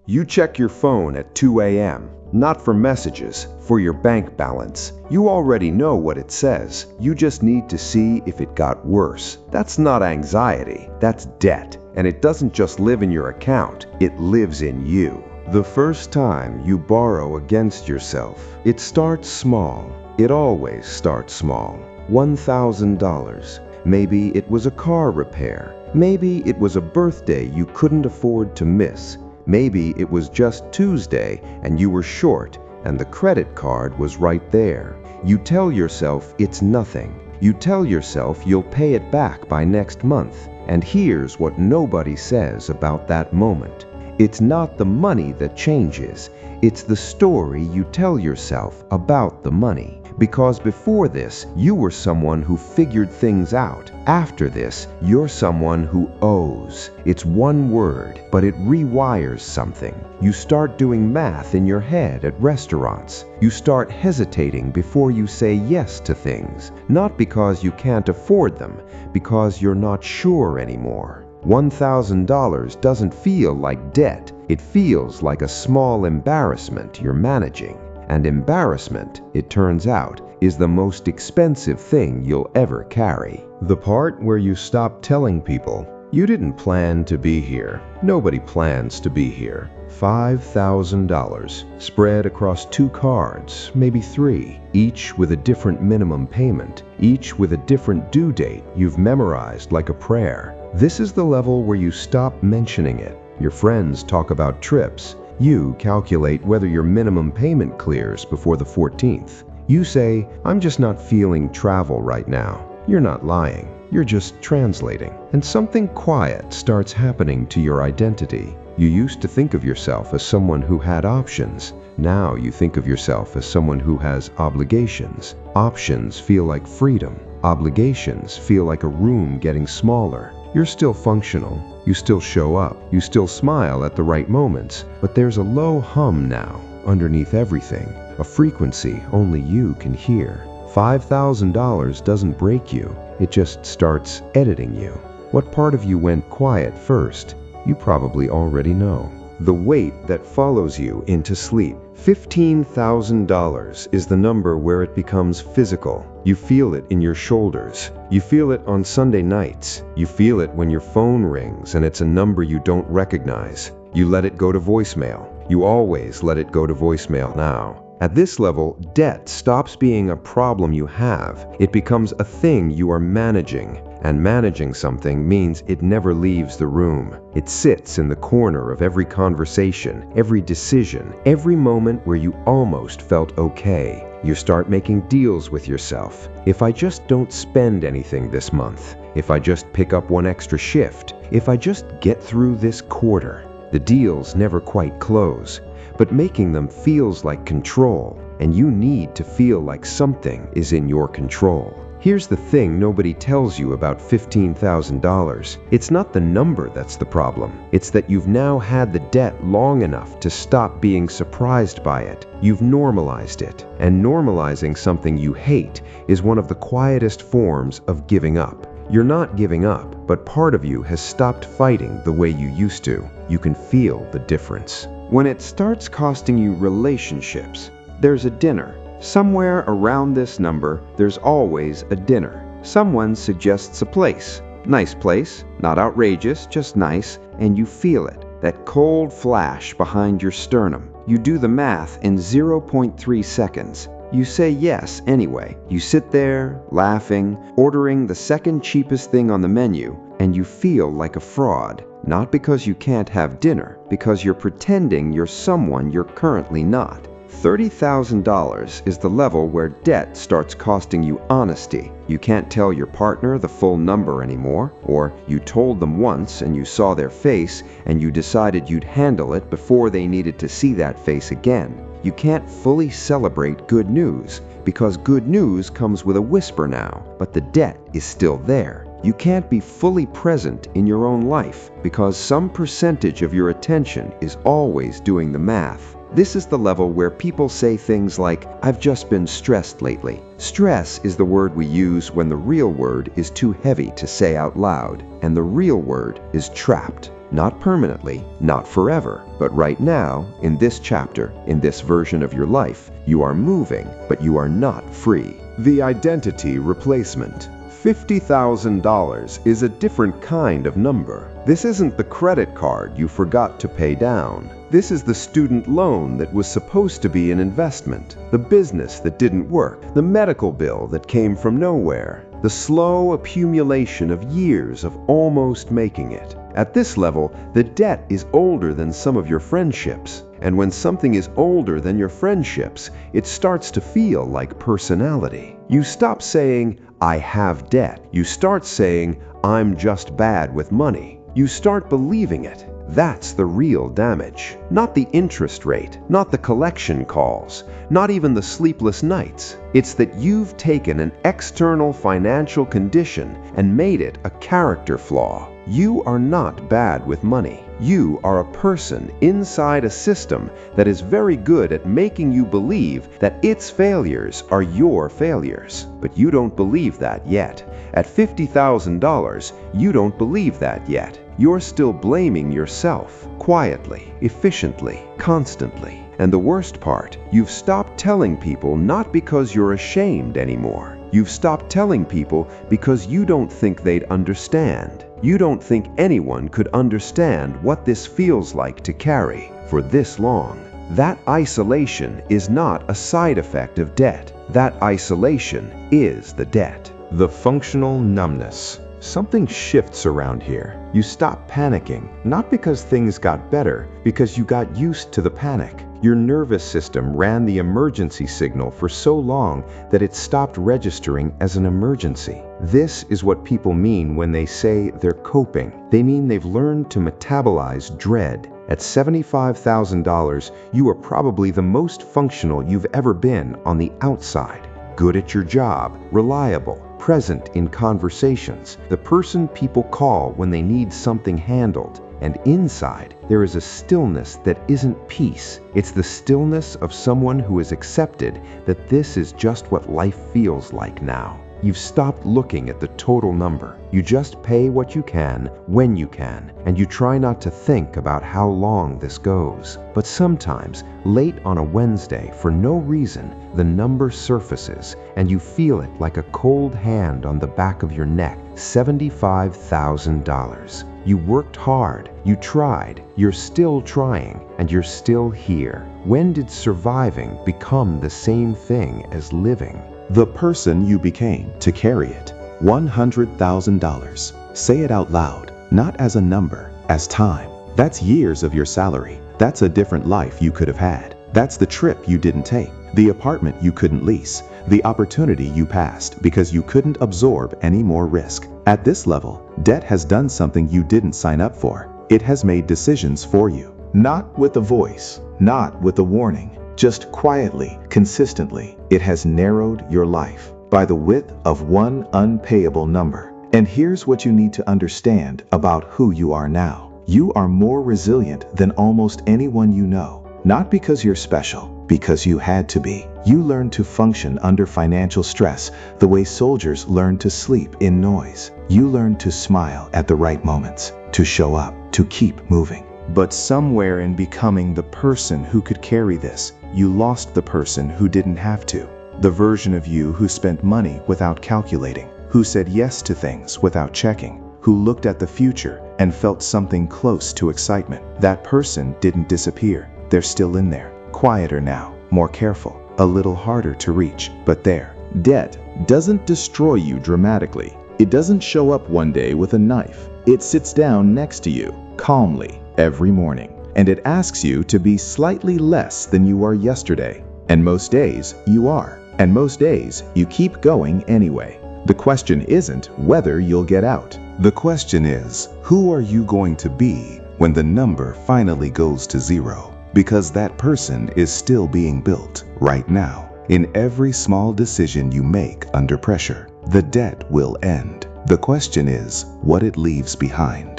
You check your phone at 2 a.m. Not for messages, for your bank balance. You already know what it says. You just need to see if it got worse. That's not anxiety, that's debt. And it doesn't just live in your account, it lives in you. The first time you borrow against yourself, it starts small. It always starts small. $1,000. Maybe it was a car repair. Maybe it was a birthday you couldn't afford to miss. Maybe it was just Tuesday and you were short and the credit card was right there. You tell yourself it's nothing. You tell yourself you'll pay it back by next month. And here's what nobody says about that moment. It's not the money that changes. It's the story you tell yourself about the money. Because before this, you were someone who figured things out. After this, you're someone who owes. It's one word, but it rewires something. You start doing math in your head at restaurants. You start hesitating before you say yes to things. Not because you can't afford them, because you're not sure anymore. $1,000 doesn't feel like debt. It feels like a small embarrassment you're managing. And embarrassment, it turns out, is the most expensive thing you'll ever carry. The part where you stop telling people, you didn't plan to be here. Nobody plans to be here. $5,000 spread across 2 cards, maybe 3, each with a different minimum payment, each with a different due date you've memorized like a prayer. This is the level where you stop mentioning it. Your friends talk about trips. You calculate whether your minimum payment clears before the 14th. You say, I'm just not feeling travel right now. You're not lying. You're just translating. And something quiet starts happening to your identity. You used to think of yourself as someone who had options. Now you think of yourself as someone who has obligations. Options feel like freedom. Obligations feel like a room getting smaller. You're still functional. You still show up. You still smile at the right moments. But there's a low hum now, underneath everything. A frequency only you can hear. $5,000 doesn't break you. It just starts editing you. What part of you went quiet first? You probably already know. The weight that follows you into sleep. $15,000 is the number where it becomes physical. You feel it in your shoulders. You feel it on Sunday nights. You feel it when your phone rings and it's a number you don't recognize. You let it go to voicemail. You always let it go to voicemail now. At this level, debt stops being a problem you have. It becomes a thing you are managing. And managing something means it never leaves the room. It sits in the corner of every conversation, every decision, every moment where you almost felt okay. You start making deals with yourself. If I just don't spend anything this month, if I just pick up 1 extra shift, if I just get through this quarter, the deals never quite close. But making them feels like control, and you need to feel like something is in your control. Here's the thing nobody tells you about $15,000. It's not the number that's the problem. It's that you've now had the debt long enough to stop being surprised by it. You've normalized it. And normalizing something you hate is one of the quietest forms of giving up. You're not giving up, but part of you has stopped fighting the way you used to. You can feel the difference. When it starts costing you relationships, there's a dinner. Somewhere around this number, there's always a dinner. Someone suggests a place. Nice place, not outrageous, just nice, and you feel it. That cold flash behind your sternum. You do the math in 0.3 seconds. You say yes anyway. You sit there, laughing, ordering the second cheapest thing on the menu, and you feel like a fraud. Not because you can't have dinner, because you're pretending you're someone you're currently not. $30,000 is the level where debt starts costing you honesty. You can't tell your partner the full number anymore, or you told them once and you saw their face and you decided you'd handle it before they needed to see that face again. You can't fully celebrate good news, because good news comes with a whisper now, but the debt is still there. You can't be fully present in your own life, because some percentage of your attention is always doing the math. This is the level where people say things like, I've just been stressed lately. Stress is the word we use when the real word is too heavy to say out loud, and the real word is trapped. not permanently, not forever, but right now, in this chapter, in this version of your life, you are moving, but you are not free. The identity replacement. $50,000 is a different kind of number. This isn't the credit card you forgot to pay down. This is the student loan that was supposed to be an investment, the business that didn't work, the medical bill that came from nowhere, the slow accumulation of years of almost making it. At this level, the debt is older than some of your friendships. And when something is older than your friendships, it starts to feel like personality. You stop saying, I have debt. You start saying, I'm just bad with money. You start believing it. That's the real damage. Not the interest rate, not the collection calls, not even the sleepless nights. It's that you've taken an external financial condition and made it a character flaw. You are not bad with money. You are a person inside a system that is very good at making you believe that its failures are your failures. But you don't believe that yet. At $50,000, you don't believe that yet. You're still blaming yourself, quietly, efficiently, constantly. And the worst part, you've stopped telling people not because you're ashamed anymore. You've stopped telling people because you don't think they'd understand. You don't think anyone could understand what this feels like to carry for this long. That isolation is not a side effect of debt. That isolation is the debt. The functional numbness. Something shifts around here. You stop panicking, not because things got better, because you got used to the panic. Your nervous system ran the emergency signal for so long that it stopped registering as an emergency. This is what people mean when they say they're coping. They mean they've learned to metabolize dread. At $75,000, you are probably the most functional you've ever been on the outside. Good at your job, reliable, present in conversations, the person people call when they need something handled. And inside, there is a stillness that isn't peace. It's the stillness of someone who has accepted that this is just what life feels like now. You've stopped looking at the total number. You just pay what you can, when you can, and you try not to think about how long this goes. But sometimes, late on a Wednesday, for no reason, the number surfaces, and you feel it like a cold hand on the back of your neck. $75,000. You worked hard, you tried, you're still trying, and you're still here. When did surviving become the same thing as living? The person you became to carry it. $100,000. Say it out loud, not as a number, as time. That's years of your salary. That's a different life you could have had. That's the trip you didn't take, the apartment you couldn't lease, the opportunity you passed because you couldn't absorb any more risk. At this level, debt has done something you didn't sign up for. It has made decisions for you. Not with a voice, not with a warning. Just quietly, consistently, it has narrowed your life by the width of one unpayable number. And here's what you need to understand about who you are now. You are more resilient than almost anyone you know. Not because you're special, because you had to be. You learned to function under financial stress the way soldiers learn to sleep in noise. You learned to smile at the right moments, to show up, to keep moving. But somewhere in becoming the person who could carry this, you lost the person who didn't have to. The version of you who spent money without calculating, who said yes to things without checking, who looked at the future and felt something close to excitement. That person didn't disappear. They're still in there, quieter now, more careful, a little harder to reach, but there. Debt doesn't destroy you dramatically. It doesn't show up one day with a knife. It sits down next to you, calmly, every morning. And it asks you to be slightly less than you were yesterday. And most days, you are. And most days, you keep going anyway. The question isn't whether you'll get out. The question is, who are you going to be when the number finally goes to zero? Because that person is still being built right now. In every small decision you make under pressure, the debt will end. The question is what it leaves behind.